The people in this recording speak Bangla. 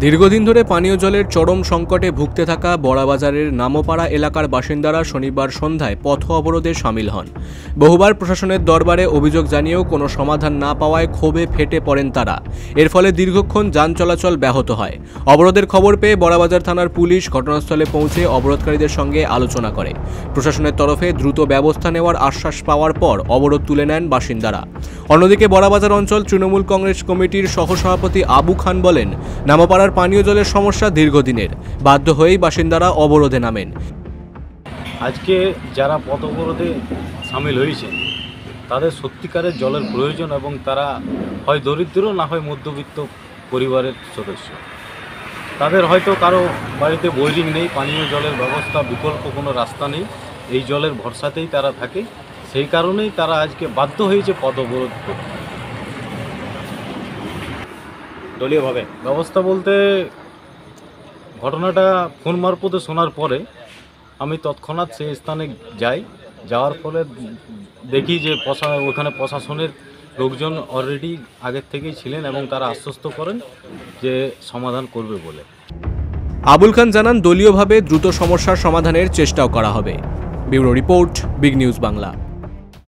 দীর্ঘদিন ধরে পানীয় জলের চরম সংকটে ভুগতে থাকা বড়াবাজারের নামপাড়া এলাকার বাসিন্দারা শনিবার সন্ধ্যায় পথ অবরোধে সামিল হন। বহুবার প্রশাসনের দরবারে অভিযোগ জানিয়েও কোনো সমাধান না পাওয়ায় ক্ষোভে ফেটে পড়েন তারা। এর ফলে দীর্ঘক্ষণ যান চলাচল ব্যাহত হয়। অবরোধের খবর পেয়ে বড়াবাজার থানার পুলিশ ঘটনাস্থলে পৌঁছে অবরোধকারীদের সঙ্গে আলোচনা করে। প্রশাসনের তরফে দ্রুত ব্যবস্থা নেওয়ার আশ্বাস পাওয়ার পর অবরোধ তুলে নেন বাসিন্দারা। অন্যদিকে বড়াবাজার অঞ্চল তৃণমূল কংগ্রেস কমিটির সহসভাপতি আবু খান বলেন, নামপাড়ার পানীয় জলের সমস্যা দীর্ঘদিনের, বাধ্য হয়েই বাসিন্দারা অবরোধে নামেন। আজকে যারা পথ অবরোধে সামিল হয়েছে তাদের সত্যিকারের জলের প্রয়োজন এবং তারা হয় দরিদ্র না হয় মধ্যবিত্ত পরিবারের সদস্য। তাদের হয়তো কারো বাড়িতে বোরিং নেই, পানীয় জলের ব্যবস্থা বিকল্প কোনো রাস্তা নেই, এই জলের ভরসাতেই তারা থাকে। সেই কারণেই তারা আজকে বাধ্য হয়েছে পথ অবরোধ করতে। দলীয়ভাবে ব্যবস্থা বলতে ঘটনাটা ফোন মারফতে শোনার পরে আমি তৎক্ষণাৎ সেই স্থানে যাওয়ার ফলে দেখি যে ওখানে প্রশাসনের লোকজন অলরেডি আগের থেকেই ছিলেন এবং তারা আশ্বস্ত করেন যে সমাধান করবে বলে। আবুল খান জানান, দলীয়ভাবে দ্রুত সমস্যার সমাধানের চেষ্টাও করা হবে। Bureau report, big news Bangla.